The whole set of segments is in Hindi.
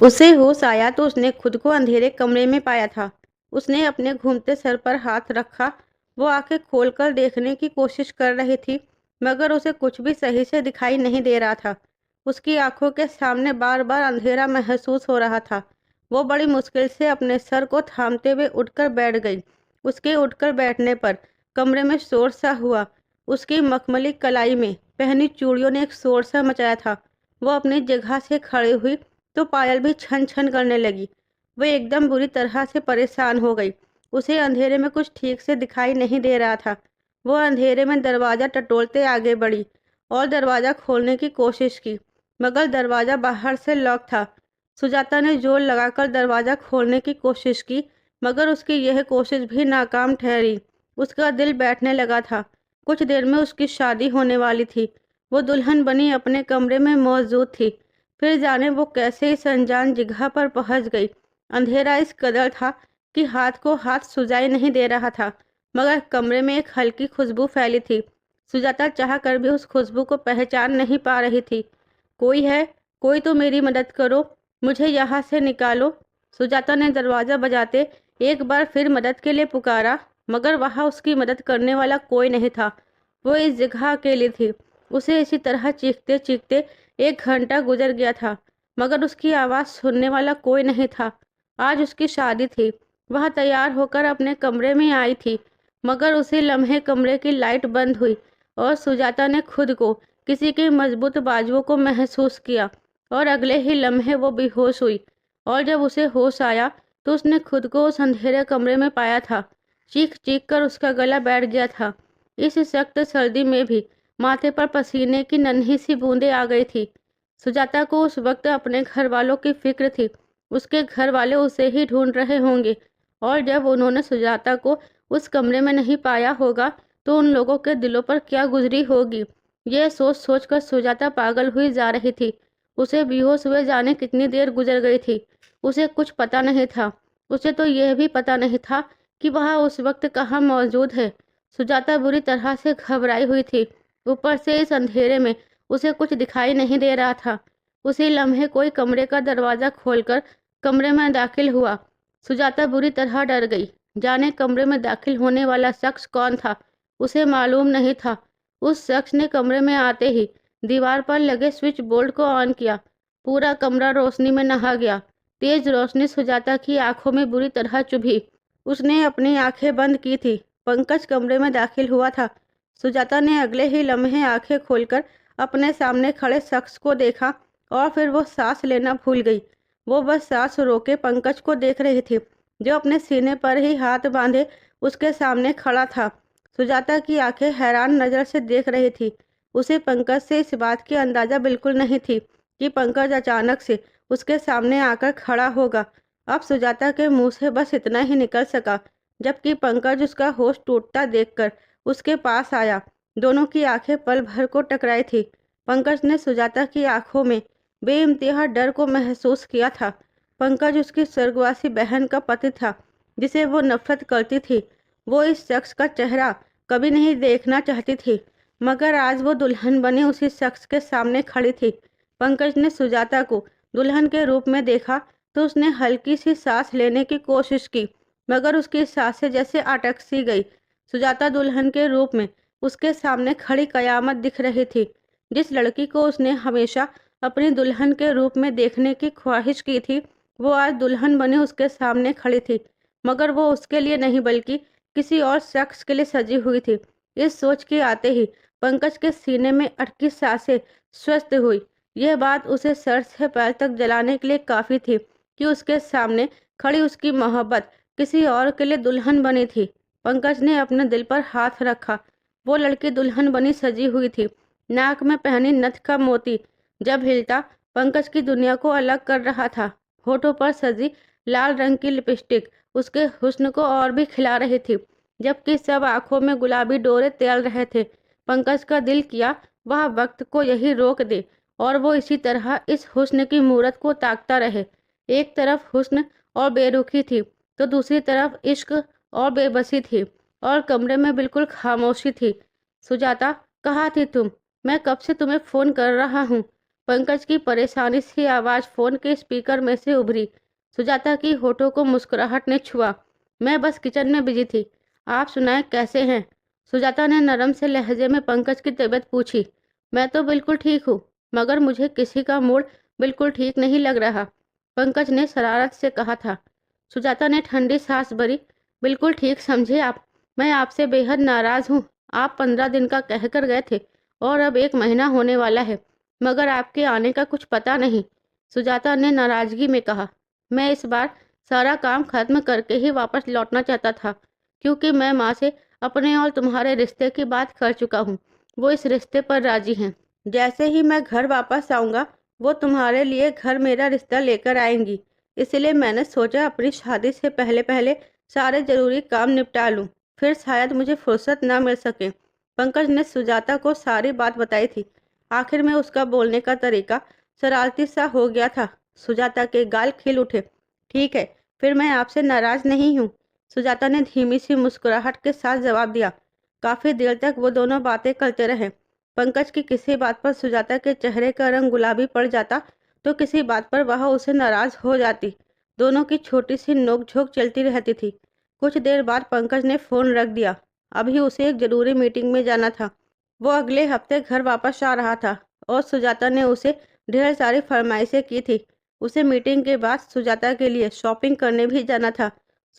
उसे होश आया तो उसने खुद को अंधेरे कमरे में पाया था। उसने अपने घूमते सर पर हाथ रखा। वो आंखें खोलकर देखने की कोशिश कर रही थी, मगर उसे कुछ भी सही से दिखाई नहीं दे रहा था। उसकी आंखों के सामने बार-बार अंधेरा महसूस हो रहा था। वो बड़ी मुश्किल से अपने सर को थामते हुए उठकर बैठ गई। उसके उठकर बैठने पर कमरे में शोर सा हुआ। उसकी मखमली कलाई में पहनी चूड़ियों ने एक शोर सा मचाया था। वो अपनी जगह से खड़ी हुई तो पायल भी छन छन करने लगी। वह एकदम बुरी तरह से परेशान हो गई। उसे अंधेरे में कुछ ठीक से दिखाई नहीं दे रहा था। वो अंधेरे में दरवाज़ा टटोलते आगे बढ़ी और दरवाज़ा खोलने की कोशिश की, मगर दरवाज़ा बाहर से लॉक था। सुजाता ने जोर लगाकर दरवाज़ा खोलने की कोशिश की, मगर उसकी यह कोशिश भी नाकाम ठहरी। उसका दिल बैठने लगा था। कुछ देर में उसकी शादी होने वाली थी। वो दुल्हन बनी अपने कमरे में मौजूद थी। फिर जाने वो कैसे इस अनजान जगह पर पहुंच गई। अंधेरा इस कदर था कि हाथ को हाथ सुझाई नहीं दे रहा था, मगर कमरे में एक हल्की खुशबू फैली थी। सुजाता चाह कर भी उस खुशबू को पहचान नहीं पा रही थी। कोई है, कोई तो मेरी मदद करो, मुझे यहाँ से निकालो। सुजाता ने दरवाज़ा बजाते एक बार फिर मदद के लिए पुकारा, मगर वहाँ उसकी मदद करने वाला कोई नहीं था। वो इस जगह अकेली थी। उसे इसी तरह चीखते चीखते 1 घंटा गुजर गया था, मगर उसकी आवाज़ सुनने वाला कोई नहीं था। आज उसकी शादी थी। वह तैयार होकर अपने कमरे में आई थी, मगर उसी लम्हे कमरे की लाइट बंद हुई और सुजाता ने खुद को किसी के मजबूत बाजुओं को महसूस किया और अगले ही लम्हे वो बेहोश हुई। और जब उसे होश आया तो उसने खुद को उस अंधेरे कमरे में पाया था। चीख चीख कर उसका गला बैठ गया था। इस सख्त सर्दी में भी माथे पर पसीने की नन्ही सी बूंदें आ गई थी। सुजाता को उस वक्त अपने घर वालों की फिक्र थी। उसके घर वाले उसे ही ढूंढ रहे होंगे और जब उन्होंने सुजाता को उस कमरे में नहीं पाया होगा तो उन लोगों के दिलों पर क्या गुजरी होगी। यह सोच सोच कर सुजाता पागल हुई जा रही थी। उसे बेहोश हुए जाने कितनी देर गुजर गई थी, उसे कुछ पता नहीं था। उसे तो यह भी पता नहीं था कि वह उस वक्त कहाँ मौजूद है। सुजाता बुरी तरह से घबराई हुई थी। ऊपर से इस अंधेरे में उसे कुछ दिखाई नहीं दे रहा था। उसी लम्हे कोई कमरे का दरवाज़ा खोलकर कमरे में दाखिल हुआ। सुजाता बुरी तरह डर गई। जाने कमरे में दाखिल होने वाला शख्स कौन था, उसे मालूम नहीं था। उस शख्स ने कमरे में आते ही दीवार पर लगे स्विच बोर्ड को ऑन किया। पूरा कमरा रोशनी में नहा गया। तेज रोशनी सुजाता की आंखों में बुरी तरह चुभी। उसने अपनी आंखें बंद की थी। पंकज कमरे में दाखिल हुआ था। सुजाता ने अगले ही लम्हे आंखें खोलकर अपने सामने खड़े शख्स को देखा और फिर वो सांस लेना भूल गई। वो बस सांस रोके पंकज को देख रही थी, जो अपने सीने पर ही हाथ बांधे उसके सामने खड़ा था। सुजाता की आंखें हैरान नज़र से देख रही थी। उसे पंकज से इस बात की अंदाज़ा बिल्कुल नहीं थी कि पंकज अचानक से उसके सामने आकर खड़ा होगा। अब सुजाता के मुंह से बस इतना ही निकल सका, जबकि पंकज उसका होश टूटता देखकर उसके पास आया। दोनों की आंखें पल भर को टकराई थी। पंकज ने सुजाता की आंखों में बेइंतहा डर को महसूस किया था। पंकज उसकी स्वर्गवासी बहन का पति था, जिसे वो नफरत करती थी। वो इस शख्स का चेहरा कभी नहीं देखना चाहती थी, मगर आज वो दुल्हन बने उसी शख्स के सामने खड़ी थी। पंकज ने सुजाता को दुल्हन के रूप में देखा तो उसने हल्की सी सांस लेने की कोशिश की, मगर उसकी सांसें जैसे अटक सी गई। सुजाता दुल्हन के रूप में उसके सामने खड़ी कयामत दिख रही थी। जिस लड़की को उसने हमेशा अपनी दुल्हन के रूप में देखने की ख्वाहिश की थी, वो आज दुल्हन बनी उसके सामने खड़ी थी, मगर वो उसके लिए नहीं बल्कि किसी और शख्स के लिए सजी हुई थी। इस सोच के आते ही पंकज के सीने में अटकी सांसें स्वस्थ हुई। यह बात उसे सर से पैर तक जलाने के लिए काफ़ी थी कि उसके सामने खड़ी उसकी मोहब्बत किसी और के लिए दुल्हन बनी थी। पंकज ने अपने दिल पर हाथ रखा। वो लड़की दुल्हन बनी सजी हुई थी। नाक में पहनी नथ का मोती जब हिलता पंकज की दुनिया को अलग कर रहा था। होठों पर सजी लाल रंग की लिपस्टिक उसके हुस्न को और भी खिला रही थी, जबकि सब आंखों में गुलाबी डोरे तैल रहे थे। पंकज का दिल किया वह वक्त को यही रोक दे और वो इसी तरह इस हुस्न की मूरत को ताकता रहे। एक तरफ हुस्न और बेरुखी थी, तो दूसरी तरफ इश्क और बेबसी थी, और कमरे में बिल्कुल खामोशी थी। सुजाता, कहाँ थी तुम? मैं कब से तुम्हें फ़ोन कर रहा हूँ। पंकज की परेशानी सी आवाज़ फ़ोन के स्पीकर में से उभरी। सुजाता की होठों को मुस्कुराहट ने छुआ। मैं बस किचन में बिजी थी। आप सुनाएं कैसे हैं? सुजाता ने नरम से लहजे में पंकज की तबीयत पूछी। मैं तो बिल्कुल ठीक हूँ, मगर मुझे किसी का मूड बिल्कुल ठीक नहीं लग रहा, पंकज ने शरारत से कहा था। सुजाता ने ठंडी सांस भरी। बिल्कुल ठीक समझे आप। मैं आपसे बेहद नाराज़ हूँ। आप 15 दिन का कहकर गए थे और अब 1 महीना होने वाला है, मगर आपके आने का कुछ पता नहीं, सुजाता ने नाराजगी में कहा। मैं इस बार सारा काम खत्म करके ही वापस लौटना चाहता था, क्योंकि मैं माँ से अपने और तुम्हारे रिश्ते की बात कर चुका हूँ। वो इस रिश्ते पर राजी हैं। जैसे ही मैं घर वापस आऊँगा, वो तुम्हारे लिए घर मेरा रिश्ता लेकर आएंगी। इसलिए मैंने सोचा अपनी शादी से पहले पहले सारे जरूरी काम निपटा लूँ, फिर शायद मुझे फुर्सत ना मिल सके। पंकज ने सुजाता को सारी बात बताई थी। आखिर में उसका बोलने का तरीका शरारती सा हो गया था। सुजाता के गाल खिल उठे। ठीक है, फिर मैं आपसे नाराज नहीं हूँ, सुजाता ने धीमी सी मुस्कुराहट के साथ जवाब दिया। काफी देर तक वो दोनों बातें करते रहे। पंकज की किसी बात पर सुजाता के चेहरे का रंग गुलाबी पड़ जाता, तो किसी बात पर वह उसे नाराज हो जाती। दोनों की छोटी सी नोक-झोंक चलती रहती थी। कुछ देर बाद पंकज ने फोन रख दिया। अभी उसे एक जरूरी मीटिंग में जाना था। वो अगले हफ्ते घर वापस आ रहा था और सुजाता ने उसे ढेर सारी फरमाइशें की थी। उसे मीटिंग के बाद सुजाता के लिए शॉपिंग करने भी जाना था।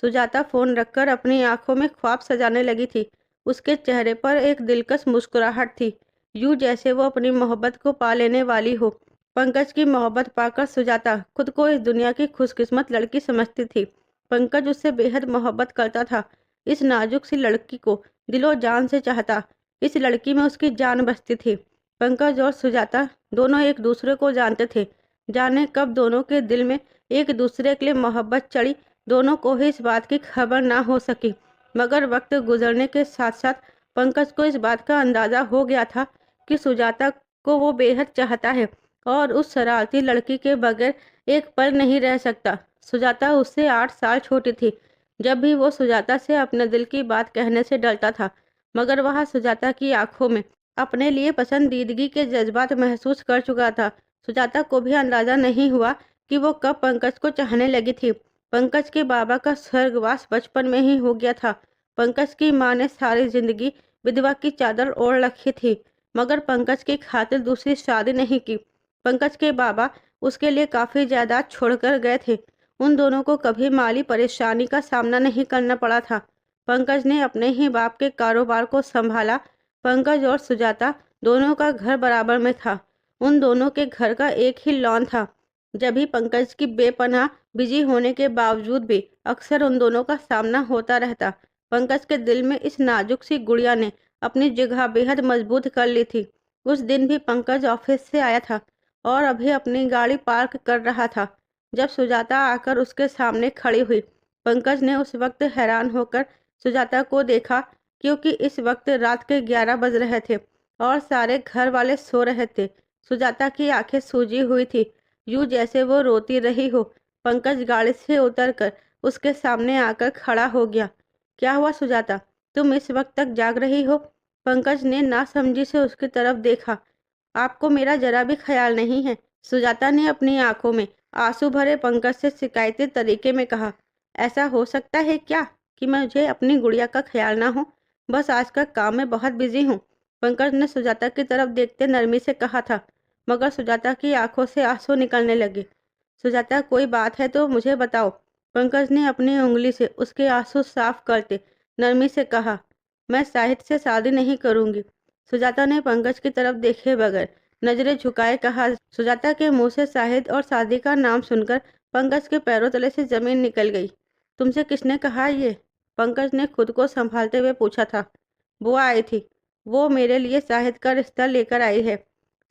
सुजाता फोन रखकर अपनी आंखों में ख्वाब सजाने लगी थी। उसके चेहरे पर एक दिलकश मुस्कुराहट थी, यूं जैसे वो अपनी मोहब्बत को पा लेने वाली हो। पंकज की मोहब्बत पाकर सुजाता खुद को इस दुनिया की खुशकिस्मत लड़की समझती थी। पंकज उससे बेहद मोहब्बत करता था। इस नाजुक सी लड़की को दिलो जान से चाहता। इस लड़की में उसकी जान बसती थी। पंकज और सुजाता दोनों एक दूसरे को जानते थे। जाने कब दोनों के दिल में एक दूसरे के लिए मोहब्बत चढ़ी, दोनों को ही इस बात की खबर ना हो सकी। मगर वक्त गुजरने के साथ साथ पंकज को इस बात का अंदाजा हो गया था कि सुजाता को वो बेहद चाहता है और उस शरारती लड़की के बगैर एक पल नहीं रह सकता। सुजाता उससे 8 साल छोटी थी। जब भी वो सुजाता से अपने दिल की बात कहने से डरता था, मगर वह सुजाता की आंखों में अपने लिए पसंदीदगी के जज्बात महसूस कर चुका था। सुजाता को भी अंदाजा नहीं हुआ कि वो कब पंकज को चाहने लगी थी। पंकज के बाबा का स्वर्गवास बचपन में ही हो गया था। पंकज की माँ ने सारी जिंदगी विधवा की चादर ओढ़ रखी थी, मगर पंकज की खातिर दूसरी शादी नहीं की। पंकज के बाबा उसके लिए काफी जायदाद छोड़कर गए थे। उन दोनों को कभी माली परेशानी का सामना नहीं करना पड़ा था। पंकज ने अपने ही बाप के कारोबार को संभाला। पंकज और सुजाता दोनों का घर बराबर में था। उन दोनों के घर का एक ही लॉन था। जब भी पंकज की बेपनाह बिजी होने के बावजूद भी अक्सर उन दोनों का सामना होता रहता। पंकज के दिल में इस नाजुक सी गुड़िया ने अपनी जगह बेहद मजबूत कर ली थी। उस दिन भी पंकज ऑफिस से आया था और अभी अपनी गाड़ी पार्क कर रहा था जब सुजाता आकर उसके सामने खड़ी हुई। पंकज ने उस वक्त हैरान होकर सुजाता को देखा, क्योंकि इस वक्त रात के 11 बज रहे थे और सारे घर वाले सो रहे थे। सुजाता की आंखें सूजी हुई थी, यूं जैसे वो रोती रही हो। पंकज गाड़ी से उतरकर उसके सामने आकर खड़ा हो गया। क्या हुआ सुजाता, तुम इस वक्त तक जाग रही हो? पंकज ने नासमझी से उसकी तरफ देखा। आपको मेरा जरा भी ख्याल नहीं है, सुजाता ने अपनी आंखों में आंसू भरे पंकज से शिकायती तरीके में कहा। ऐसा हो सकता है क्या कि मुझे अपनी गुड़िया का ख्याल ना हो? बस आज का काम में बहुत बिजी हूँ, पंकज ने सुजाता की तरफ देखते नरमी से कहा था। मगर सुजाता की आंखों से आंसू निकलने लगे। सुजाता, कोई बात है तो मुझे बताओ, पंकज ने अपनी उंगली से उसके आंसू साफ करते नरमी से कहा। मैं साहिद से शादी नहीं करूंगी, सुजाता ने पंकज की तरफ देखे बगैर नजरें झुकाए कहा। सुजाता के मुंह से साहिद और शादी का नाम सुनकर पंकज के पैरों तले से जमीन निकल गई। तुमसे किसने कहा ये? पंकज ने खुद को संभालते हुए पूछा था। बुआ आई थी, वो मेरे लिए साहिद का रिश्ता लेकर आई है।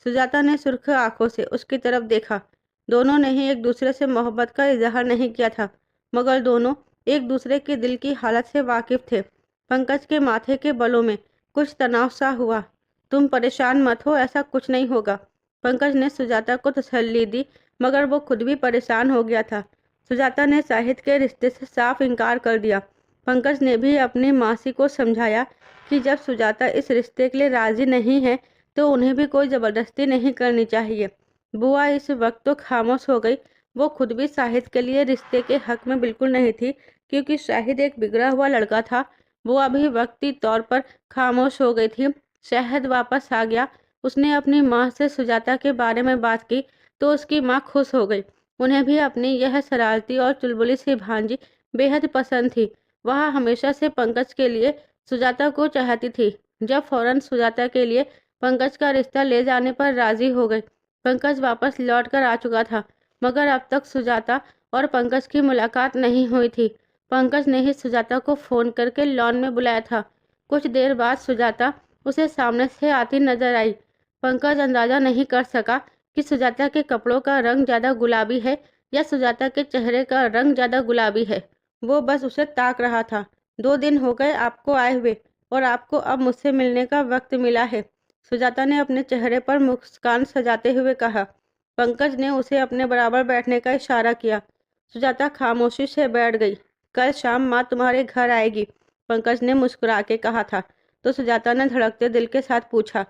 सुजाता ने सुर्ख आंखों से उसकी तरफ देखा। दोनों ने ही एक दूसरे से मोहब्बत का इजहार नहीं किया था, मगर दोनों एक दूसरे के दिल की हालत से वाकिफ थे। पंकज के माथे के बलों में कुछ तनाव सा हुआ। तुम परेशान मत हो, ऐसा कुछ नहीं होगा, पंकज ने सुजाता को तसल्ली दी, मगर वो खुद भी परेशान हो गया था। सुजाता ने साहिद के रिश्ते से साफ इनकार कर दिया। पंकज ने भी अपनी मासी को समझाया कि जब सुजाता इस रिश्ते के लिए राजी नहीं है तो उन्हें भी कोई ज़बरदस्ती नहीं करनी चाहिए। बुआ इस वक्त तो खामोश हो गई। वो खुद भी शाहिद के लिए रिश्ते के हक में बिल्कुल नहीं थी, क्योंकि शाहिद एक बिगड़ा हुआ लड़का था। बुआ भी वक्ती तौर पर खामोश हो गई थी। शाहिद वापस आ गया। उसने अपनी माँ से सुजाता के बारे में बात की तो उसकी माँ खुश हो गई। उन्हें भी अपनी यह शरारती और चुलबुली सी भांजी बेहद पसंद थी। वह हमेशा से पंकज के लिए सुजाता को चाहती थी। जब फौरन सुजाता के लिए पंकज का रिश्ता ले जाने पर राजी हो गई। पंकज वापस लौट कर आ चुका था, मगर अब तक सुजाता और पंकज की मुलाकात नहीं हुई थी। पंकज ने ही सुजाता को फोन करके लॉन में बुलाया था। कुछ देर बाद सुजाता उसे सामने से आती नजर आई। पंकज अंदाजा नहीं कर सका कि सुजाता के कपड़ों का रंग ज्यादा गुलाबी है या सुजाता के चेहरे का रंग ज्यादा गुलाबी है। वो बस उसे ताक रहा था। 2 दिन हो गए आपको आए हुए, और आपको अब मुझसे मिलने का वक्त मिला है, सुजाता ने अपने चेहरे पर मुस्कान सजाते हुए कहा। पंकज ने उसे अपने बराबर बैठने का इशारा किया। सुजाता खामोशी से बैठ गई। कल शाम माँ तुम्हारे घर आएगी, पंकज ने मुस्कुरा के कहा था। तो सुजाता ने धड़कते दिल के साथ पूछा।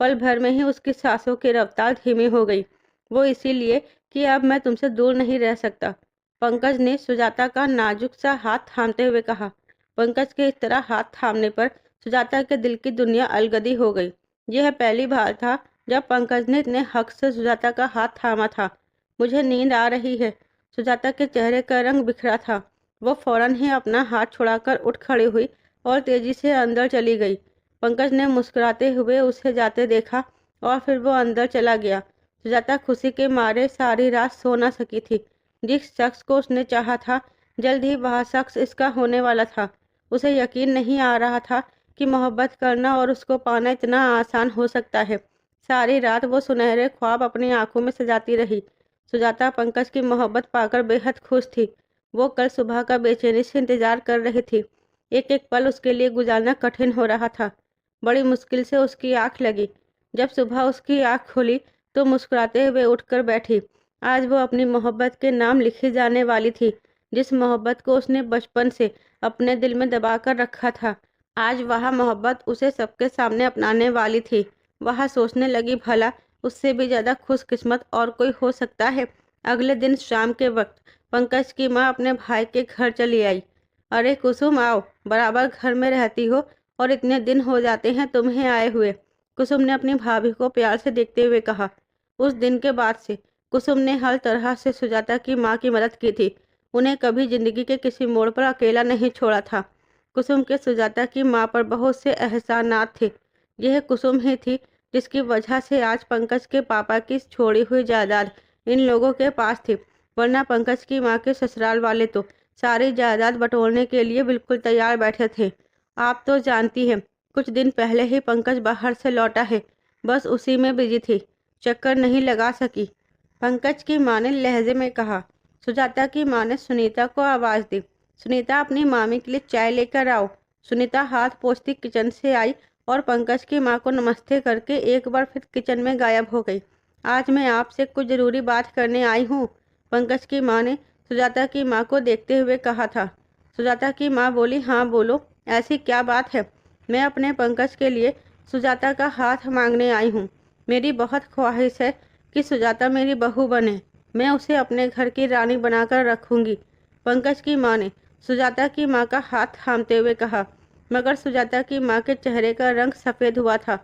पल भर में ही उसकी सांसों की रफ्तार धीमी हो गई। वो इसीलिए कि अब मैं तुमसे दूर नहीं रह सकता, पंकज ने सुजाता का नाजुक सा हाथ थामते हुए कहा। पंकज के इस तरह हाथ थामने पर सुजाता के दिल की दुनिया अलगदी हो गई। यह पहली बार था जब पंकज ने इतने हक से सुजाता का हाथ थामा था। मुझे नींद आ रही है। सुजाता के चेहरे का रंग बिखरा था। वो फौरन ही अपना हाथ छुड़ाकर उठ खड़ी हुई और तेजी से अंदर चली गई। पंकज ने मुस्कुराते हुए उसे जाते देखा और फिर वो अंदर चला गया। सुजाता खुशी के मारे सारी रात सो न सकी थी। जिस शख्स को उसने चाहा था, जल्द ही वह शख्स इसका होने वाला था। उसे यकीन नहीं आ रहा था कि मोहब्बत करना और उसको पाना इतना आसान हो सकता है। सारी रात वो सुनहरे ख्वाब अपनी आंखों में सजाती रही। सुजाता पंकज की मोहब्बत पाकर बेहद खुश थी। वो कल सुबह का बेचैनी से इंतजार कर रही थी। एक एक पल उसके लिए गुजारना कठिन हो रहा था। बड़ी मुश्किल से उसकी आंख लगी। जब सुबह उसकी आंख खुली तो मुस्कुराते हुए उठकर बैठी। आज वो अपनी मोहब्बत के नाम लिखी जाने वाली थी, जिस मोहब्बत को उसने बचपन से अपने दिल में दबा कर रखा था। आज वह मोहब्बत उसे सबके सामने अपनाने वाली थी। वह सोचने लगी, भला उससे भी ज्यादा खुशकिस्मत और कोई हो सकता है। अगले दिन शाम के वक्त पंकज की माँ अपने भाई के घर चली आई। अरे कुसुम, आओ, बराबर घर में रहती हो और इतने दिन हो जाते हैं तुम्हें आए हुए, कुसुम ने अपनी भाभी को प्यार से देखते हुए कहा। उस दिन के बाद से कुसुम ने हर तरह से सुजाता की माँ की मदद की थी। उन्हें कभी जिंदगी के किसी मोड़ पर अकेला नहीं छोड़ा था। कुसुम के सुजाता की माँ पर बहुत से एहसानात थे। यह कुसुम ही थी जिसकी वजह से आज पंकज के पापा की छोड़ी हुई जायदाद इन लोगों के पास थी, वरना पंकज की माँ के ससुराल वाले तो सारी जायदाद बटोरने के लिए बिल्कुल तैयार बैठे थे। आप तो जानती हैं, कुछ दिन पहले ही पंकज बाहर से लौटा है, बस उसी में बिजी थी, चक्कर नहीं लगा सकी, पंकज की माँ ने लहजे में कहा। सुजाता की माँ ने सुनीता को आवाज़ दी। सुनीता, अपनी मामी के लिए चाय लेकर आओ। सुनीता हाथ पोंछती किचन से आई और पंकज की माँ को नमस्ते करके एक बार फिर किचन में गायब हो गई। आज मैं आपसे कुछ ज़रूरी बात करने आई हूँ, पंकज की माँ ने सुजाता की माँ को देखते हुए कहा था। सुजाता की माँ बोली, हाँ बोलो, ऐसी क्या बात है। मैं अपने पंकज के लिए सुजाता का हाथ मांगने आई हूँ। मेरी बहुत ख्वाहिश है कि सुजाता मेरी बहू बने। मैं उसे अपने घर की रानी बनाकर रखूंगी, पंकज की माँ ने सुजाता की माँ का हाथ थामते हुए कहा। मगर सुजाता की माँ के चेहरे का रंग सफ़ेद हुआ था।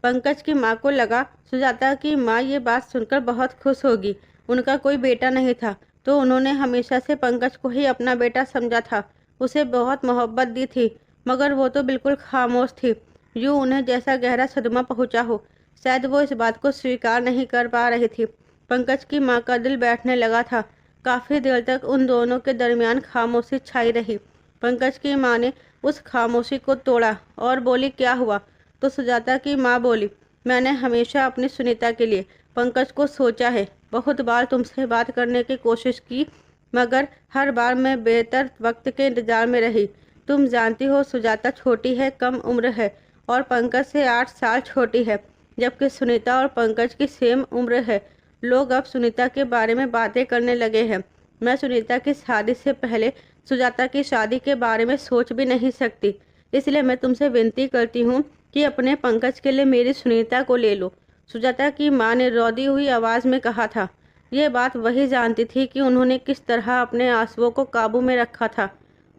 पंकज की माँ को लगा सुजाता की माँ ये बात सुनकर बहुत खुश होगी। उनका कोई बेटा नहीं था, तो उन्होंने हमेशा से पंकज को ही अपना बेटा समझा था। उसे बहुत मोहब्बत दी थी, मगर वो तो बिल्कुल खामोश थी, यूँ उन्हें जैसा गहरा सदमा पहुँचा हो। शायद वो इस बात को स्वीकार नहीं कर पा रही थी। पंकज की माँ का दिल बैठने लगा था। काफ़ी देर तक उन दोनों के दरमियान खामोशी छाई रही। पंकज की माँ ने उस खामोशी को तोड़ा और बोली, क्या हुआ। तो सुजाता की माँ बोली, मैंने हमेशा अपनी सुनीता के लिए पंकज को सोचा है। बहुत बार तुमसे बात करने की कोशिश की, मगर हर बार मैं बेहतर वक्त के इंतजार में रही। तुम जानती हो सुजाता छोटी है, कम उम्र है और पंकज से 8 साल छोटी है, जबकि सुनीता और पंकज की सेम उम्र है। लोग अब सुनीता के बारे में बातें करने लगे हैं। मैं सुनीता की शादी से पहले सुजाता की शादी के बारे में सोच भी नहीं सकती। इसलिए मैं तुमसे विनती करती हूँ कि अपने पंकज के लिए मेरी सुनीता को ले लो। सुजाता की माँ ने रौंदी हुई आवाज़ में कहा था। यह बात वही जानती थी कि उन्होंने किस तरह अपने आंसुओं को काबू में रखा था,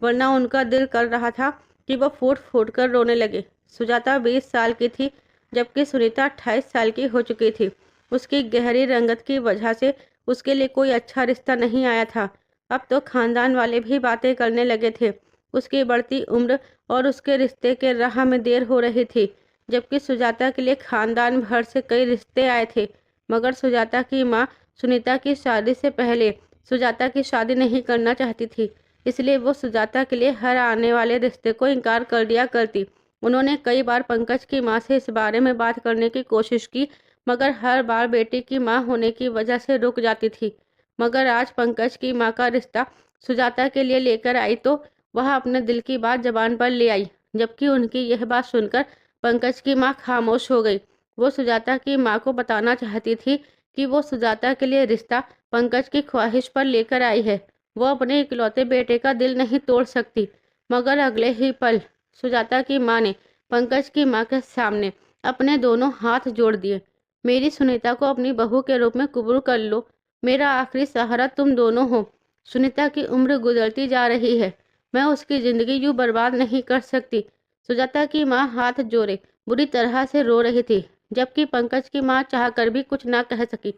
वरना उनका दिल कर रहा था कि वह फूट फूट कर रोने लगे। सुजाता 20 साल की थी, जबकि सुनीता 28 साल की हो चुकी थी। उसकी गहरी रंगत की वजह से उसके लिए कोई अच्छा रिश्ता नहीं आया था। अब तो खानदान वाले भी बातें करने लगे थे। उसकी बढ़ती उम्र और उसके रिश्ते के राह में देर हो रही थी, जबकि सुजाता के लिए खानदान भर से कई रिश्ते आए थे। मगर सुजाता की माँ सुनीता की शादी से पहले सुजाता की शादी नहीं करना चाहती थी, इसलिए वो सुजाता के लिए हर आने वाले रिश्ते को इनकार कर दिया करती। उन्होंने कई बार पंकज की माँ से इस बारे में बात करने की कोशिश की, मगर हर बार बेटी की माँ होने की वजह से रुक जाती थी। मगर आज पंकज की माँ का रिश्ता सुजाता के लिए लेकर आई तो वह अपने दिल की बात जबान पर ले आई। जबकि उनकी यह बात सुनकर पंकज की माँ खामोश हो गई। वो सुजाता की माँ को बताना चाहती थी कि वो सुजाता के लिए रिश्ता पंकज की ख्वाहिश पर लेकर आई है। वो अपने इकलौते बेटे का दिल नहीं तोड़ सकती। मगर अगले ही पल सुजाता की माँ ने पंकज की माँ के सामने अपने दोनों हाथ जोड़ दिए। मेरी सुनीता को अपनी बहू के रूप में कबूल कर लो। मेरा आखिरी सहारा तुम दोनों हो। सुनीता की उम्र गुजरती जा रही है, मैं उसकी जिंदगी यूं बर्बाद नहीं कर सकती। सुजाता की माँ हाथ जोड़े बुरी तरह से रो रही थी, जबकि पंकज की माँ चाहकर भी कुछ ना कह सकी।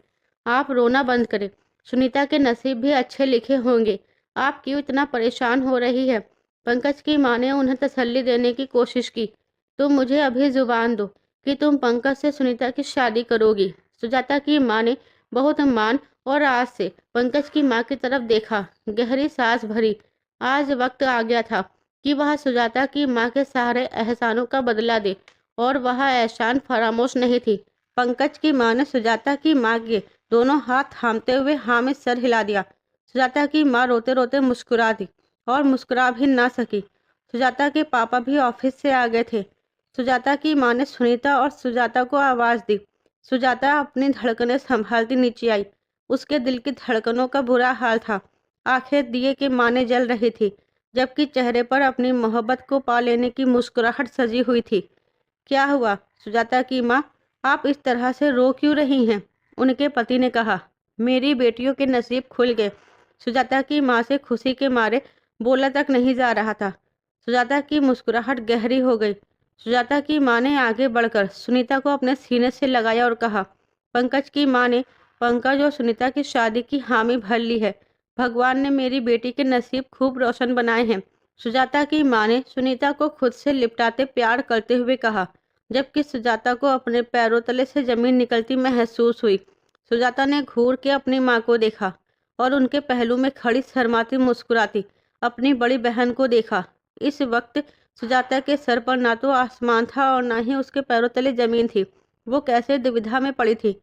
आप रोना बंद करें। सुनीता के नसीब भी अच्छे लिखे होंगे। आप क्यों इतना परेशान हो रही है? पंकज की माँ ने उन्हें तसल्ली देने की कोशिश की। तुम मुझे अभी जुबान दो कि तुम पंकज से सुनीता की शादी करोगी। सुजाता की माँ ने बहुत मान और आस से पंकज की माँ की तरफ देखा, गहरी सांस भरी। आज वक्त आ गया था कि वह सुजाता की माँ के सारे एहसानों का बदला दे, और वह एहसान फरामोश नहीं थी। पंकज की माँ ने सुजाता की माँ के दोनों हाथ थामते हुए हाँ में सर हिला दिया। सुजाता की माँ रोते रोते मुस्कुरा दी और मुस्कुरा भी ना सकी। सुजाता के पापा भी ऑफिस से आ गए थे। सुजाता की माँ ने सुनीता और सुजाता को आवाज़ दी। सुजाता अपनी धड़कनें संभालती नीचे आई। उसके दिल की धड़कनों का बुरा हाल था। आंखें दिए के माने जल रही थी, जबकि चेहरे पर अपनी मोहब्बत को पा लेने की मुस्कुराहट सजी हुई थी। क्या हुआ सुजाता की माँ, आप इस तरह से रो क्यों रही हैं? उनके पति ने कहा। मेरी बेटियों के नसीब खुल गए। सुजाता की माँ से खुशी के मारे बोला तक नहीं जा रहा था। सुजाता की मुस्कुराहट गहरी हो गई। सुजाता की माँ ने आगे बढ़कर सुनीता को अपने सीने से लगाया और कहा, पंकज की माँ ने पंकज और सुनीता की शादी की हामी भर ली है। भगवान ने मेरी बेटी के नसीब खूब रोशन बनाए हैं। सुजाता की माँ ने सुनीता को खुद से लिपटाते प्यार करते हुए कहा, जबकि सुजाता को अपने पैरों तले से जमीन निकलती महसूस हुई। सुजाता ने घूर के अपनी माँ को देखा और उनके पहलू में खड़ी शर्माती मुस्कुराती अपनी बड़ी बहन को देखा। इस वक्त सुजाता के सर पर ना तो आसमान था और ना ही उसके पैरों तले जमीन थी। वो कैसे दुविधा में पड़ी थी।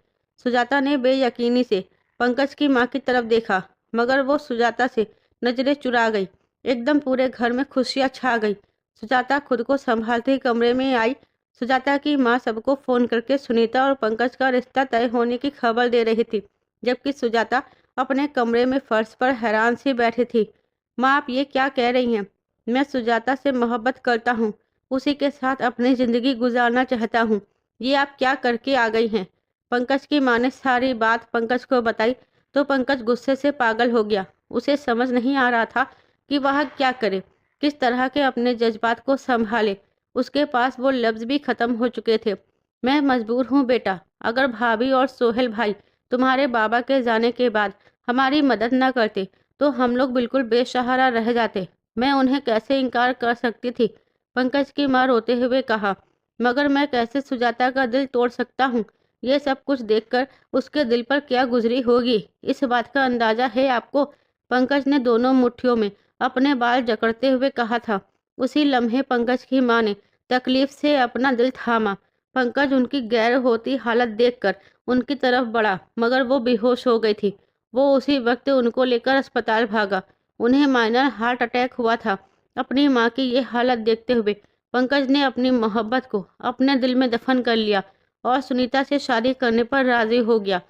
सुजाता ने बेयकीनी से पंकज की माँ की तरफ देखा, मगर वो सुजाता से नजरें चुरा गई। एकदम पूरे घर में खुशियाँ छा गई। सुजाता खुद को संभालते ही कमरे में आई। सुजाता की माँ सबको फोन करके सुनीता और पंकज का रिश्ता तय होने की खबर दे रही थी, जबकि सुजाता अपने कमरे में फर्श पर हैरान सी बैठी थी। माँ, आप ये क्या कह रही हैं? मैं सुजाता से मोहब्बत करता हूँ, उसी के साथ अपनी जिंदगी गुजारना चाहता हूँ। ये आप क्या करके आ गई हैं? पंकज की माँ ने सारी बात पंकज को बताई तो पंकज गुस्से से पागल हो गया। उसे समझ नहीं आ रहा था कि वह क्या करे, किस तरह के अपने जज्बात को संभाले। उसके पास वो लफ्ज भी खत्म हो चुके थे। मैं मजबूर हूँ बेटा, अगर भाभी और सोहेल भाई तुम्हारे बाबा के जाने के बाद हमारी मदद न करते तो हम लोग बिल्कुल बेसहारा रह जाते। मैं उन्हें कैसे इनकार कर सकती थी? पंकज की माँ रोते हुए कहा। मगर मैं कैसे सुजाता का दिल तोड़ सकता हूँ? ये सब कुछ देखकर उसके दिल पर क्या गुजरी होगी, इस बात का अंदाजा है आपको? पंकज ने दोनों मुट्ठियों में अपने बाल जकड़ते हुए कहा था। उसी लम्हे पंकज की माँ ने तकलीफ से अपना दिल थामा। पंकज उनकी गैर होती हालत देखकर उनकी तरफ बढ़ा, मगर वो बेहोश हो गई थी। वो उसी वक्त उनको लेकर अस्पताल भागा। उन्हें माइनर हार्ट अटैक हुआ था। अपनी माँ की ये हालत देखते हुए पंकज ने अपनी मोहब्बत को अपने दिल में दफन कर लिया और सुनीता से शादी करने पर राजी हो गया।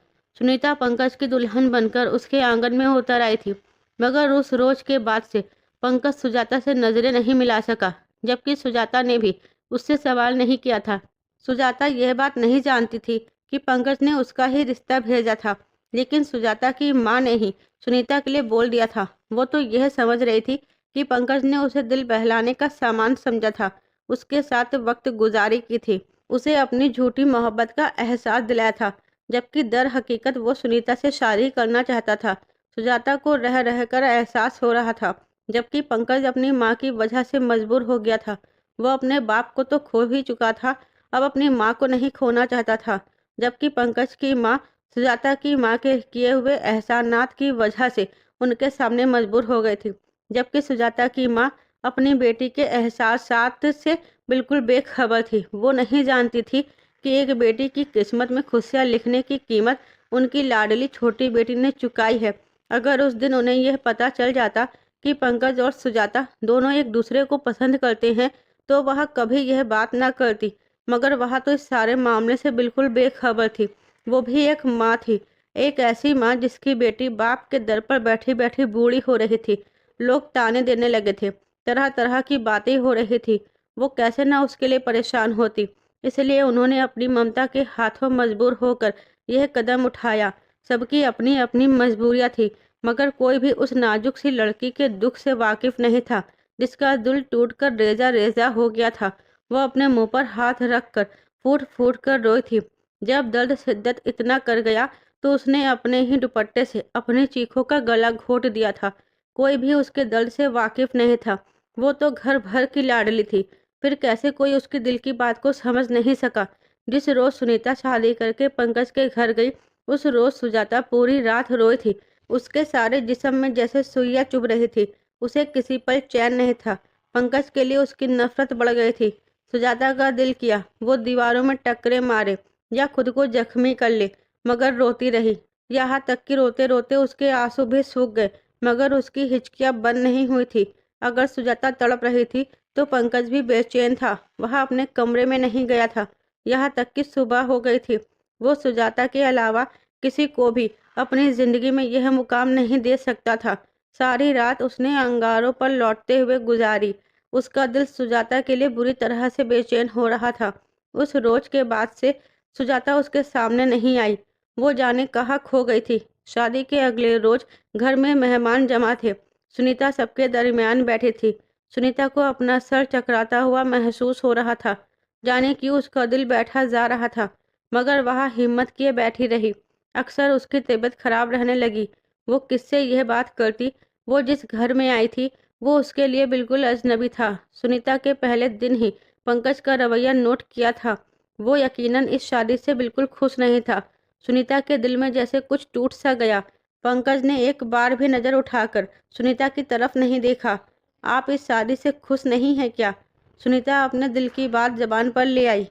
सुनीता पंकज की दुल्हन बनकर उसके आंगन में उतर आई थी, मगर उस रोज के बाद से पंकज सुजाता से नजरें नहीं मिला सका, जबकि सुजाता ने भी उससे सवाल नहीं किया था। सुजाता यह बात नहीं जानती थी कि पंकज ने उसका ही रिश्ता भेजा था, लेकिन सुजाता की माँ ने ही सुनीता के लिए बोल दिया था। वो तो यह समझ रही थी कि पंकज ने उसे दिल बहलाने का सामान समझा था, उसके साथ वक्त गुजारी की थी, उसे अपनी झूठी मोहब्बत का एहसास दिलाया था, जबकि दर हकीकत वो सुनीता से शादी करना चाहता था। सुजाता को रह रह कर एहसास हो रहा था, जबकि पंकज अपनी माँ की वजह से मजबूर हो गया था। वो अपने बाप को तो खो ही चुका था, अब अपनी माँ को नहीं खोना चाहता था। जबकि पंकज की माँ सुजाता की माँ के किए हुए एहसानात की वजह से उनके सामने मजबूर हो गई थी, जबकि सुजाता की माँ अपनी बेटी के एहसासात से बिल्कुल बेखबर थी। वो नहीं जानती थी कि एक बेटी की किस्मत में खुशियाँ लिखने की कीमत उनकी लाडली छोटी बेटी ने चुकाई है। अगर उस दिन उन्हें यह पता चल जाता कि पंकज और सुजाता दोनों एक दूसरे को पसंद करते हैं, तो वह कभी यह बात ना करती, मगर वह तो इस सारे मामले से बिल्कुल बेखबर थी। वो भी एक माँ थी, एक ऐसी माँ जिसकी बेटी बाप के दर पर बैठी बैठी बूढ़ी हो रही थी। लोग ताने देने लगे थे, तरह तरह की बातें हो रही थी। वो कैसे ना उसके लिए परेशान होती। इसलिए उन्होंने अपनी ममता के हाथों मजबूर होकर यह कदम उठाया। सबकी अपनी अपनी मजबूरियाँ थी, मगर कोई भी उस नाजुक सी लड़की के दुख से वाकिफ नहीं था, जिसका दिल टूटकर रेजा रेजा हो गया था। वह अपने मुंह पर हाथ रखकर फूट फूट कर रोई थी। जब दर्द शिद्दत इतना कर गया तो उसने अपने ही दुपट्टे से अपनी चीखों का गला घोट दिया था। कोई भी उसके दर्द से वाकिफ नहीं था। वो तो घर भर की लाडली थी, फिर कैसे कोई उसके दिल की बात को समझ नहीं सका। जिस रोज सुनीता शादी करके पंकज के घर गई, उस रोज सुजाता पूरी रात रोई थी। उसके सारे जिस्म में जैसे सुइयां चुभ रही थी। उसे किसी पल चैन नहीं था। पंकज के लिए उसकी नफरत बढ़ गई थी। सुजाता का दिल किया वो दीवारों में टक्करे मारे या खुद को जख्मी कर ले, मगर रोती रही। यहाँ तक कि रोते रोते उसके आंसू भी सूख गए, मगर उसकी हिचकियां बंद नहीं हुई थी। अगर सुजाता तड़प रही थी तो पंकज भी बेचैन था। वह अपने कमरे में नहीं गया था। यहाँ तक कि सुबह हो गई थी। वो सुजाता के अलावा किसी को भी अपनी जिंदगी में यह मुकाम नहीं दे सकता था। सारी रात उसने अंगारों पर लौटते हुए गुजारी। उसका दिल सुजाता के लिए बुरी तरह से बेचैन हो रहा था। उस रोज के बाद से सुजाता उसके सामने नहीं आई। वो जाने कहाँ खो गई थी। शादी के अगले रोज घर में मेहमान जमा थे। सुनीता सबके दरमियान बैठी थी। सुनीता को अपना सर चकराता हुआ महसूस हो रहा था। जाने क्यों उसका दिल बैठा जा रहा था, मगर वह हिम्मत किए बैठी रही। अक्सर उसकी तबीयत खराब रहने लगी। वो किससे यह बात करती। वो जिस घर में आई थी वो उसके लिए बिल्कुल अजनबी था। सुनीता के पहले दिन ही पंकज का रवैया नोट किया था। वो यकीनन इस शादी से बिल्कुल खुश नहीं था। सुनीता के दिल में जैसे कुछ टूट सा गया। पंकज ने एक बार भी नजर उठाकर सुनीता की तरफ नहीं देखा। आप इस शादी से खुश नहीं हैं क्या? सुनीता अपने दिल की बात जबान पर ले आई।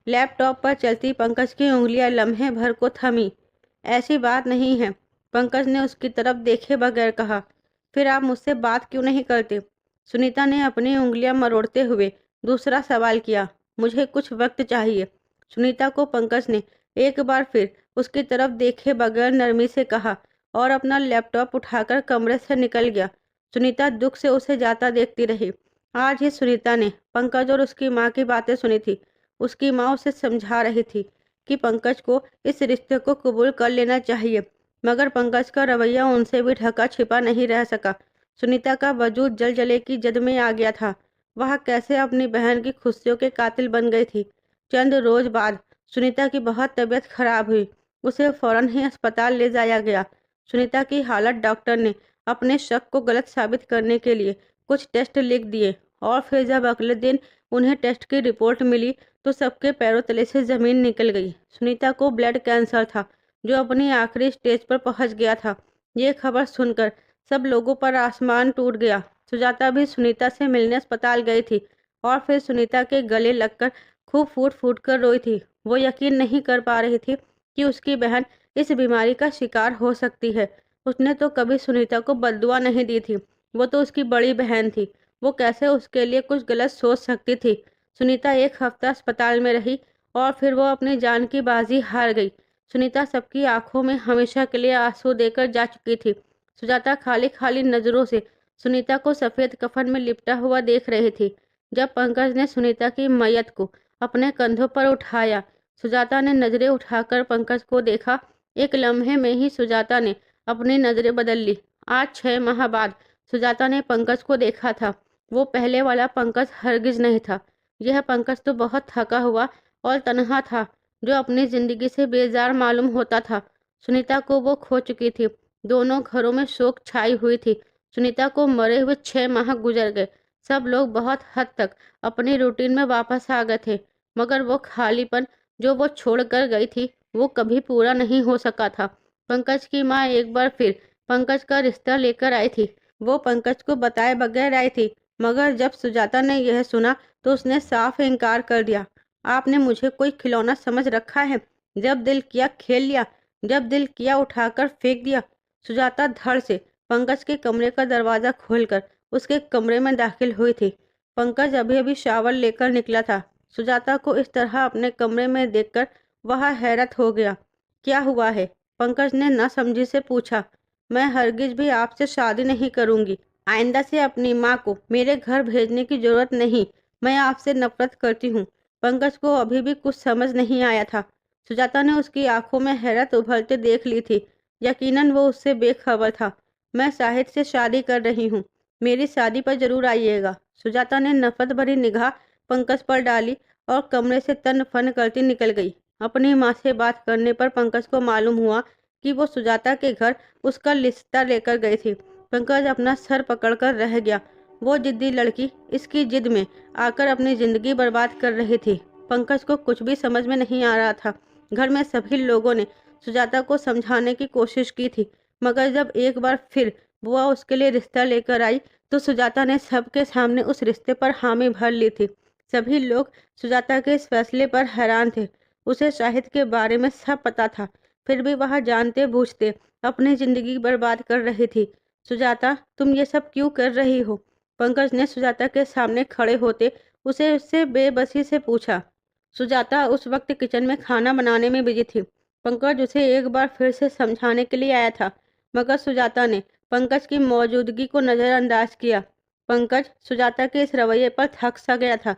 लैपटॉप पर चलती पंकज की उंगलियां लम्हे भर को थमी। ऐसी बात नहीं है, पंकज ने उसकी तरफ देखे बगैर कहा। फिर आप मुझसे बात क्यों नहीं करते? सुनीता ने अपनी उंगलियां मरोड़ते हुए दूसरा सवाल किया। मुझे कुछ वक्त चाहिए। सुनीता को पंकज ने एक बार फिर उसकी तरफ देखे बगैर नरमी से कहा और अपना लैपटॉप उठाकर कमरे से निकल गया। सुनीता दुख से उसे जाता देखती रही। आज ही सुनीता ने पंकज और उसकी माँ की बातें सुनी थी। उसकी माँ उसे समझा रही थी कि पंकज को इस रिश्ते को कबूल कर लेना चाहिए, मगर पंकज का रवैया उनसे भी ढका छिपा नहीं रह सका। सुनीता का वजूद जल जले की जद में आ गया था। वह कैसे अपनी बहन की खुशियों के कातिल बन गई थी। चंद रोज बाद सुनीता की बहुत तबीयत खराब हुई। उसे फौरन ही अस्पताल ले जाया गया। सुनीता की हालत डॉक्टर ने अपने शक को गलत साबित करने के लिए कुछ टेस्ट लिख दिए, और फिर जब अगले दिन उन्हें टेस्ट की रिपोर्ट मिली तो सबके पैरों तले से जमीन निकल गई। सुनीता को ब्लड कैंसर था, जो अपनी आखिरी स्टेज पर पहुंच गया था। ये खबर सुनकर सब लोगों पर आसमान टूट गया। सुजाता भी सुनीता से मिलने अस्पताल गई थी और फिर सुनीता के गले लगकर खूब फूट फूट कर रोई थी। वो यकीन नहीं कर पा रही थी कि उसकी बहन इस बीमारी का शिकार हो सकती है। उसने तो कभी सुनीता को बद्दुआ नहीं दी थी। वो तो उसकी बड़ी बहन थी। वो कैसे उसके लिए कुछ गलत सोच सकती थी। सुनीता एक हफ्ता अस्पताल में रही और फिर वो अपनी जान की बाजी हार गई। सुनीता सबकी आंखों में हमेशा के लिए आंसू देकर जा चुकी थी। सुजाता खाली खाली नजरों से सुनीता को सफेद कफन में लिपटा हुआ देख रही थी। जब पंकज ने सुनीता की मैयत को अपने कंधों पर उठाया सुजाता ने नजरें उठाकर पंकज को देखा। एक लम्हे में ही सुजाता ने अपनी नजरें बदल ली। आज 6 माह बाद सुजाता ने पंकज को देखा था। वो पहले वाला पंकज हरगिज नहीं था। यह पंकज तो बहुत थका हुआ और तनहा था, जो अपनी जिंदगी से बेजार मालूम होता था। सुनीता को वो खो चुकी थी। दोनों घरों में शोक छाई हुई थी। सुनीता को मरे हुए 6 माह गुजर गए। सब लोग बहुत हद तक अपनी रूटीन में वापस आ गए थे, मगर वो खालीपन जो वो छोड़ कर गई थी, वो कभी पूरा नहीं हो सका था। पंकज की माँ एक बार फिर पंकज का रिश्ता लेकर आई थी। वो पंकज को बताए बगैर आई थी, मगर जब सुजाता ने यह सुना तो उसने साफ इनकार कर दिया। आपने मुझे कोई खिलौना समझ रखा है? जब दिल किया खेल लिया, जब दिल किया उठाकर फेंक दिया। सुजाता धड़ से पंकज के कमरे का दरवाजा खोलकर उसके कमरे में दाखिल हुई थी। पंकज अभी अभी शावर लेकर निकला था। सुजाता को इस तरह अपने कमरे में देखकर वह हैरत हो गया। क्या हुआ है? पंकज ने नासमझी से पूछा। मैं हरगिज भी आपसे शादी नहीं करूंगी। आइंदा से अपनी माँ को मेरे घर भेजने की जरूरत नहीं। मैं आपसे नफरत करती हूँ। पंकज को अभी भी कुछ समझ नहीं आया था। सुजाता ने उसकी आंखों में हैरत उभरते देख ली थी। यकीनन वो उससे बेखबर था। मैं साहिद से शादी कर रही हूँ। मेरी शादी पर जरूर आइएगा। सुजाता ने नफरत भरी निगाह पंकज पर डाली और कमरे से तन फन करती निकल गई। अपनी माँ से बात करने पर पंकज को मालूम हुआ कि वो सुजाता के घर उसका रिश्ता लेकर गई थी। पंकज अपना सर पकड़कर रह गया। वो जिद्दी लड़की इसकी जिद में आकर अपनी जिंदगी बर्बाद कर रही थी। पंकज को कुछ भी समझ में नहीं आ रहा था। घर में सभी लोगों ने सुजाता को समझाने की कोशिश की थी, मगर जब एक बार फिर बुआ उसके लिए रिश्ता लेकर आई तो सुजाता ने सबके सामने उस रिश्ते पर हामी भर ली थी। सभी लोग सुजाता के इस फैसले पर हैरान थे। उसे शाहिद के बारे में सब पता था, फिर भी वह जानते बूझते अपनी जिंदगी बर्बाद कर रही थी। सुजाता, तुम ये सब क्यों कर रही हो? पंकज ने सुजाता के सामने खड़े होते उसे उससे बेबसी से पूछा। सुजाता उस वक्त किचन में खाना बनाने में बिजी थी। पंकज उसे एक बार फिर से समझाने के लिए आया था, मगर सुजाता ने पंकज की मौजूदगी को नजरअंदाज किया। पंकज सुजाता के इस रवैये पर थक सा गया था।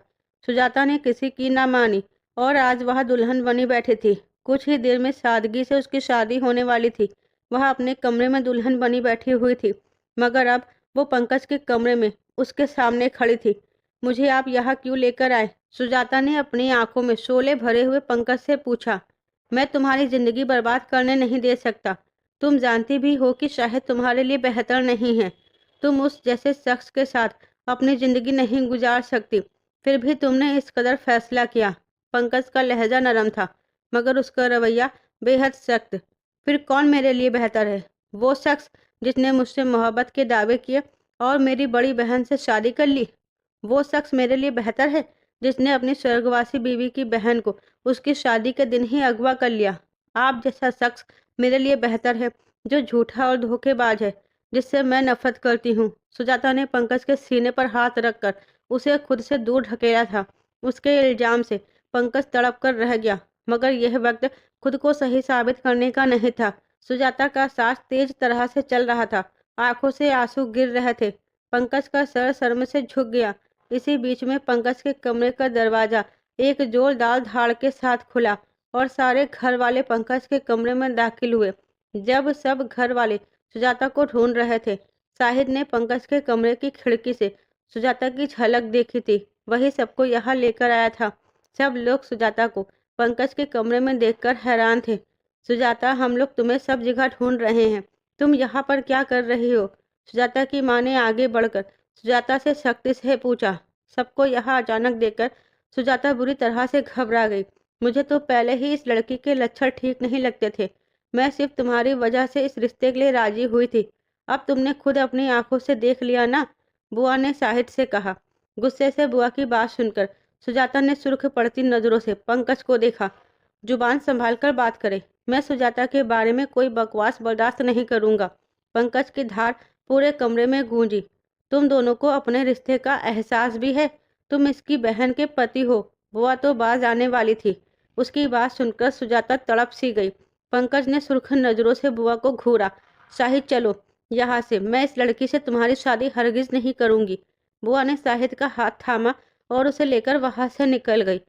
सुजाता ने किसी की ना मानी और आज वह दुल्हन बनी बैठी थी। कुछ ही देर में सादगी से उसकी शादी होने वाली थी। वह अपने कमरे में दुल्हन बनी बैठी हुई थी, मगर अब वो पंकज के कमरे में उसके सामने खड़ी थी। मुझे आप यहाँ क्यों लेकर आए? सुजाता ने अपनी आंखों में शोले भरे हुए पंकज से पूछा। मैं तुम्हारी जिंदगी बर्बाद करने नहीं दे सकता। तुम जानती भी हो कि शायद तुम्हारे लिए बेहतर नहीं है। तुम उस जैसे शख्स के साथ अपनी जिंदगी नहीं गुजार सकती, फिर भी तुमने इस कदर फैसला किया। पंकज का लहजा नरम था, मगर उसका रवैया बेहद सख्त। फिर कौन मेरे लिए बेहतर है? वो शख्स जिसने मुझसे मोहब्बत के दावे किए और मेरी बड़ी बहन से शादी कर ली। वो शख्स मेरे लिए बेहतर है जिसने अपनी स्वर्गवासी बीवी की बहन को उसकी शादी के दिन ही अगवा कर लिया। आप जैसा शख्स मेरे लिए बेहतर है, जो झूठा और धोखेबाज है, जिससे मैं नफरत करती हूँ। सुजाता ने पंकज के सीने पर हाथ रखकर उसे खुद से दूर ढकेला था। उसके इल्जाम से पंकज तड़प कर रह गया, मगर यह वक्त खुद को सही साबित करने का नहीं था। सुजाता का सांस तेज तरह से चल रहा था, आंखों से आंसू गिर रहे थे। पंकज का सर शर्म से झुक गया। इसी बीच में पंकज के कमरे का दरवाजा एक जोरदार धाड़ के साथ खुला और सारे घर वाले पंकज के कमरे में दाखिल हुए। जब सब घर वाले सुजाता को ढूंढ रहे थे, शाहिद ने पंकज के कमरे की खिड़की से सुजाता की झलक देखी थी। वही सबको यहाँ लेकर आया था। सब लोग सुजाता को पंकज के कमरे में देखकर हैरान थे। सुजाता, हम लोग तुम्हें सब जगह ढूंढ रहे हैं। तुम यहाँ पर क्या कर रही हो? सुजाता की माँ ने आगे बढ़कर सुजाता से सख्ती से पूछा। सबको यहाँ अचानक देखकर सुजाता बुरी तरह से घबरा गई। मुझे तो पहले ही इस लड़की के लक्षण ठीक नहीं लगते थे। मैं सिर्फ तुम्हारी वजह से इस रिश्ते के लिए राजी हुई थी। अब तुमने खुद अपनी आंखों से देख लिया ना, बुआ ने शाहिद से कहा। गुस्से से बुआ की बात सुनकर सुजाता ने सुर्ख पड़ती नजरों से पंकज को देखा। जुबान संभाल कर बात करे। मैं सुजाता के बारे में कोई बकवास बर्दाश्त नहीं करूंगा। पंकज की धार पूरे कमरे में गूंजी। तुम दोनों को अपने रिश्ते का एहसास भी है? तुम इसकी बहन के पति हो। बुआ तो बाज आने वाली थी। उसकी बात सुनकर सुजाता तड़प सी गई। पंकज ने सुर्ख नजरों से बुआ को घूरा। शाहिद, चलो यहाँ से। मैं इस लड़की से तुम्हारी शादी हरगिज नहीं करूंगी। बुआ ने शाहिद का हाथ थामा और उसे लेकर वहां से निकल गई।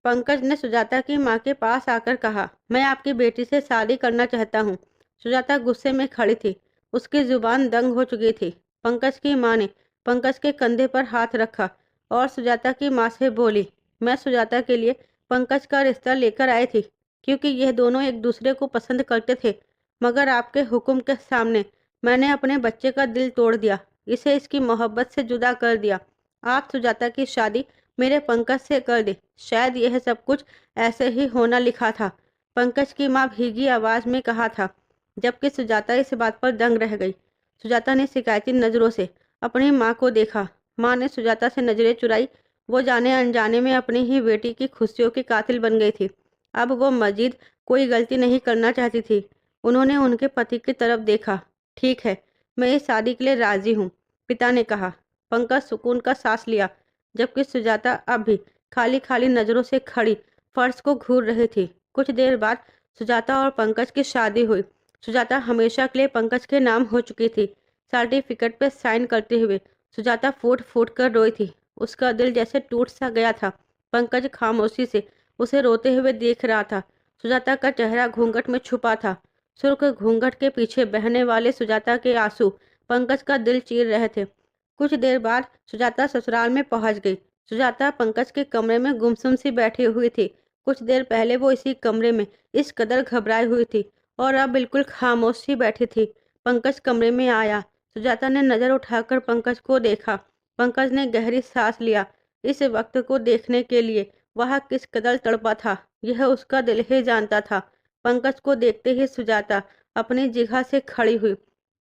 पंकज ने सुजाता की माँ के पास आकर कहा, मैं आपकी बेटी से शादी करना चाहता हूँ। सुजाता गुस्से में खड़ी थी। उसकी जुबान दंग हो चुकी थी। पंकज की माँ ने पंकज के कंधे पर हाथ रखा और सुजाता की माँ से बोली, मैं सुजाता के लिए पंकज का रिश्ता लेकर आई थी क्योंकि यह दोनों एक दूसरे को पसंद करते थे, मगर आपके हुक्म के सामने मैंने अपने बच्चे का दिल तोड़ दिया, इसे इसकी मोहब्बत से जुदा कर दिया। आप सुजाता की शादी मेरे पंकज से कर दे। शायद यह सब कुछ ऐसे ही होना लिखा था। पंकज की माँ भीगी आवाज में कहा था, जबकि सुजाता इस बात पर दंग रह गई। सुजाता ने शिकायती नजरों से अपनी माँ को देखा। माँ ने सुजाता से नजरें चुराई। वो जाने अनजाने में अपनी ही बेटी की खुशियों की कातिल बन गई थी। अब वो मजीद कोई गलती नहीं करना चाहती थी। उन्होंने उनके पति की तरफ देखा। ठीक है, मैं इस शादी के लिए राजी हूँ, पिता ने कहा। पंकज सुकून का सांस लिया, जबकि सुजाता अब भी खाली खाली नजरों से खड़ी फर्श को घूर रही थी। कुछ देर बाद सुजाता और पंकज की शादी हुई। सुजाता हमेशा के लिए पंकज के नाम हो चुकी थी। सर्टिफिकेट पे साइन करते हुए सुजाता फूट फूट कर रोई थी। उसका दिल जैसे टूट सा गया था। पंकज खामोशी से उसे रोते हुए देख रहा था। सुजाता का चेहरा घूंघट में छुपा था। सुर्ख घूंघट के पीछे बहने वाले सुजाता के आंसू पंकज का दिल चीर रहे थे। कुछ देर बाद सुजाता ससुराल में पहुंच गई। सुजाता पंकज के कमरे में गुमसुम सी बैठी हुई थी। कुछ देर पहले वो इसी कमरे में इस कदर घबराई हुई थी और अब बिल्कुल खामोश सी बैठी थी। पंकज कमरे में आया। सुजाता ने नजर उठाकर पंकज को देखा। पंकज ने गहरी सांस लिया। इस वक्त को देखने के लिए वह किस कदर तड़पा था, यह उसका दिल ही जानता था। पंकज को देखते ही सुजाता अपनी जगह से खड़ी हुई।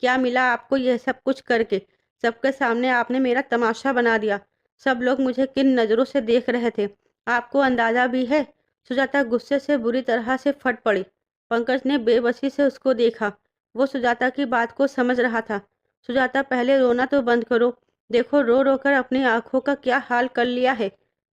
क्या मिला आपको यह सब कुछ करके? सबके सामने आपने मेरा तमाशा बना दिया। सब लोग मुझे किन नजरों से देख रहे थे, आपको अंदाजा भी है? सुजाता गुस्से से बुरी तरह से फट पड़ी। पंकज ने बेबसी से उसको देखा। वो सुजाता की बात को समझ रहा था। सुजाता, पहले रोना तो बंद करो। देखो रो रो कर अपनी आंखों का क्या हाल कर लिया है।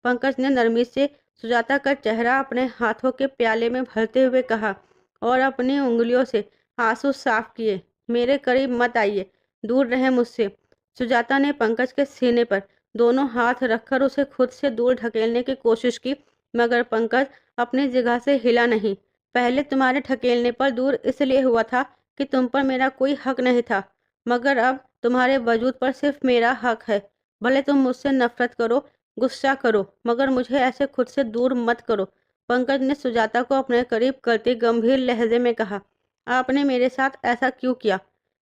पंकज ने नरमी से सुजाता का चेहरा अपने हाथों के प्याले में भरते हुए कहा और अपनी उंगलियों से आंसू साफ किए। मेरे करीब मत आइए, दूर रहे मुझसे। सुजाता ने पंकज के सीने पर दोनों हाथ रखकर उसे खुद से दूर ढकेलने की कोशिश की, मगर पंकज अपनी जगह से हिला नहीं। पहले तुम्हारे ढकेलने पर दूर इसलिए हुआ था कि तुम पर मेरा कोई हक नहीं था, मगर अब तुम्हारे वजूद पर सिर्फ मेरा हक है। भले तुम मुझसे नफरत करो, गुस्सा करो, मगर मुझे ऐसे खुद से दूर मत करो। पंकज ने सुजाता को अपने करीब करते गंभीर लहजे में कहा, आपने मेरे साथ ऐसा क्यों किया?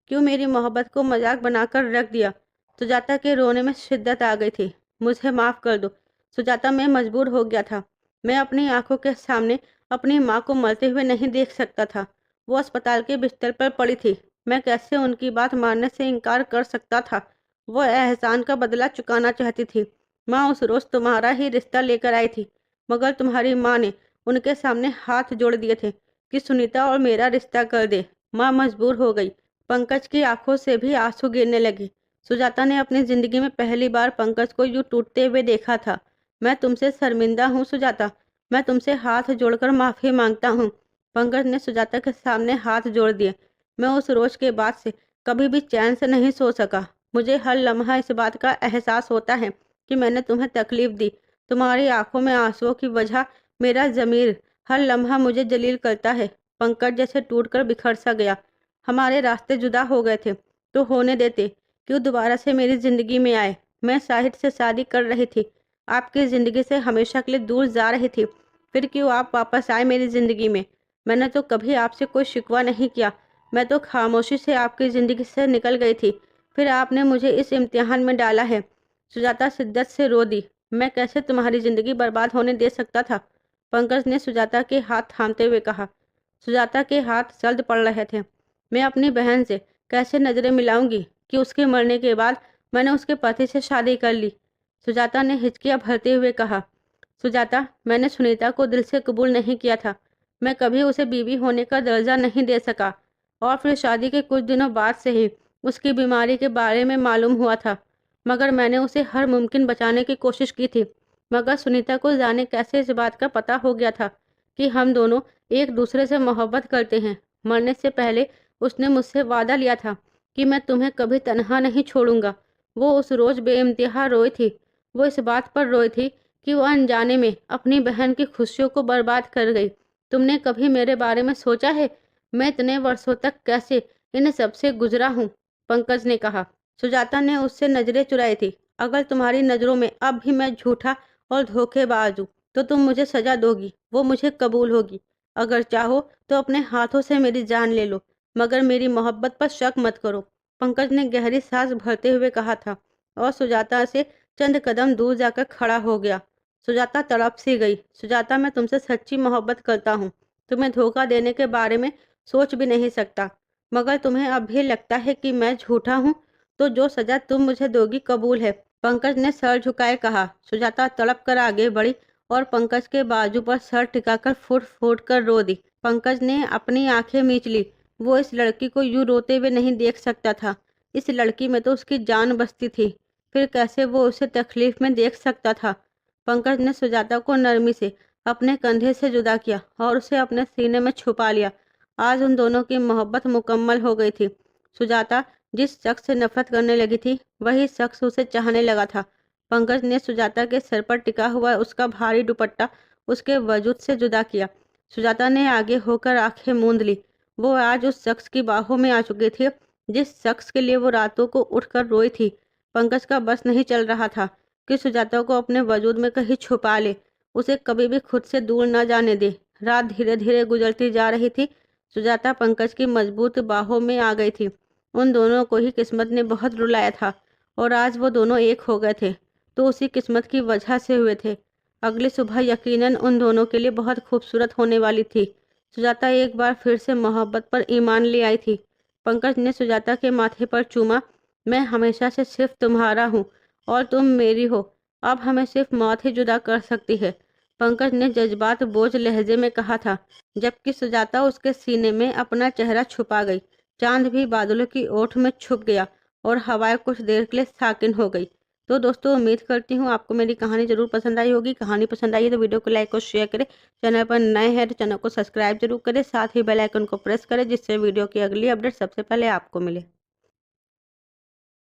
क्यों मेरी मोहब्बत को मजाक बनाकर रख दिया? सुजाता के रोने में शिद्दत आ गई थी। मुझे माफ़ कर दो सुजाता, मैं मजबूर हो गया था। मैं अपनी आंखों के सामने अपनी माँ को मरते हुए नहीं देख सकता था। वो अस्पताल के बिस्तर पर पड़ी थी। मैं कैसे उनकी बात मानने से इनकार कर सकता था? वो एहसान का बदला चुकाना चाहती थी। माँ उस रोज़ तुम्हारा ही रिश्ता लेकर आई थी, मगर तुम्हारी माँ ने उनके सामने हाथ जोड़ दिए थे कि सुनीता और मेरा रिश्ता कर दे। माँ मजबूर हो गई। पंकज की आंखों से भी आंसू गिरने लगे। सुजाता ने अपनी जिंदगी में पहली बार पंकज को यूं टूटते हुए देखा था। मैं तुमसे शर्मिंदा हूँ सुजाता, मैं तुमसे हाथ जोड़कर माफी मांगता हूँ। पंकज ने सुजाता के सामने हाथ जोड़ दिए। मैं उस रोज के बाद से कभी भी चैन से नहीं सो सका। मुझे हर लम्हा इस बात का एहसास होता है कि मैंने तुम्हें तकलीफ दी। तुम्हारी आंखों में आंसुओं की वजह मेरा जमीर हर लम्हा मुझे जलील करता है। पंकज जैसे टूटकर बिखर सा गया। हमारे रास्ते जुदा हो गए थे तो होने देते, क्यों दोबारा से मेरी जिंदगी में आए? मैं साहिद से शादी कर रही थी, आपकी ज़िंदगी से हमेशा के लिए दूर जा रही थी। फिर क्यों आप वापस आए मेरी ज़िंदगी में? मैंने तो कभी आपसे कोई शिकवा नहीं किया। मैं तो खामोशी से आपकी ज़िंदगी से निकल गई थी। फिर आपने मुझे इस इम्तिहान में डाला है। सुजाता शिद्दत से रो दी। मैं कैसे तुम्हारी ज़िंदगी बर्बाद होने दे सकता था? पंकज ने सुजाता के हाथ थामते हुए कहा। सुजाता के हाथ सर्द पड़ रहे थे। मैं अपनी बहन से कैसे नज़रें मिलाऊंगी कि उसके मरने के बाद मैंने उसके पति से शादी कर ली? सुजाता ने हिचकियां भरते हुए कहा। सुजाता, मैंने सुनीता को दिल से कबूल नहीं किया था। मैं कभी उसे बीवी होने का दर्जा नहीं दे सका। और फिर शादी के कुछ दिनों बाद से ही उसकी बीमारी के बारे में मालूम हुआ था, मगर मैंने उसे हर मुमकिन बचाने की कोशिश की थी। मगर सुनीता को जाने कैसे इस बात का पता हो गया था कि हम दोनों एक दूसरे से मोहब्बत करते हैं। मरने से पहले उसने मुझसे वादा लिया था कि मैं तुम्हें कभी तन्हा नहीं छोड़ूंगा। वो उस रोज बेइंतहा रोई थी। वो इस बात पर रोई थी कि वो अनजाने में अपनी बहन की खुशियों को बर्बाद कर गई। तुमने कभी मेरे बारे में सोचा है मैं इतने वर्षों तक कैसे इन सबसे गुजरा हूँ? पंकज ने कहा। सुजाता ने उससे नजरें चुराई थी। अगर तुम्हारी नजरों में अब भी मैं झूठा और धोखेबाज हूँ तो तुम मुझे सजा दोगी, वो मुझे कबूल होगी। अगर चाहो तो अपने हाथों से मेरी जान ले लो, मगर मेरी मोहब्बत पर शक मत करो। पंकज ने गहरी सांस भरते हुए कहा था और सुजाता से चंद कदम दूर जाकर खड़ा हो गया। सुजाता तड़प सी गई। सुजाता, मैं तुमसे सच्ची मोहब्बत करता हूँ। तुम्हें धोखा देने के बारे में सोच भी नहीं सकता। मगर तुम्हें अब भी लगता है कि मैं झूठा हूँ, तो जो सजा तुम मुझे दोगी कबूल है। पंकज ने सर झुकाए कहा। सुजाता तड़प कर आगे बढ़ी और पंकज के बाजू पर सर टिकाकर फुट फुट कर रो दी। पंकज ने अपनी आंखें मींच ली। वो इस लड़की को यूं रोते हुए नहीं देख सकता था। इस लड़की में तो उसकी जान बसती थी, फिर कैसे वो उसे तकलीफ में देख सकता था। पंकज ने सुजाता को नरमी से अपने कंधे से जुदा किया और उसे अपने सीने में छुपा लिया। आज उन दोनों की मोहब्बत मुकम्मल हो गई थी। सुजाता जिस शख्स से नफरत करने लगी थी, वही शख्स उसे चाहने लगा था। पंकज ने सुजाता के सिर पर टिका हुआ उसका भारी दुपट्टा उसके वजूद से जुदा किया। सुजाता ने आगे होकर आंखें मूंद ली। वो आज उस शख्स की बाहों में आ चुकी थी, जिस शख्स के लिए वो रातों को उठकर रोई थी। पंकज का बस नहीं चल रहा था कि सुजाता को अपने वजूद में कहीं छुपा ले, उसे कभी भी खुद से दूर न जाने दे। रात धीरे धीरे गुजरती जा रही थी। सुजाता पंकज की मजबूत बाहों में आ गई थी। उन दोनों को ही किस्मत ने बहुत रुलाया था और आज वो दोनों एक हो गए थे तो उसी किस्मत की वजह से हुए थे। अगली सुबह यकीनन उन दोनों के लिए बहुत खूबसूरत होने वाली थी। सुजाता एक बार फिर से मोहब्बत पर ईमान ले आई थी। पंकज ने सुजाता के माथे पर चूमा। मैं हमेशा से सिर्फ तुम्हारा हूँ और तुम मेरी हो। अब हमें सिर्फ मौत ही जुदा कर सकती है, पंकज ने जज्बात बोझ लहजे में कहा था, जबकि सुजाता उसके सीने में अपना चेहरा छुपा गई। चांद भी बादलों की ओट में छुप गया और हवाएं कुछ देर के लिए साकिन हो गई। तो दोस्तों, उम्मीद करती हूँ आपको मेरी कहानी जरूर पसंद आई होगी। कहानी पसंद आई है तो वीडियो को लाइक और शेयर करें। चैनल पर नए हैं तो चैनल को सब्सक्राइब जरूर करें, साथ ही बेल आइकन को प्रेस करें जिससे वीडियो की अगली अपडेट सबसे पहले आपको मिले।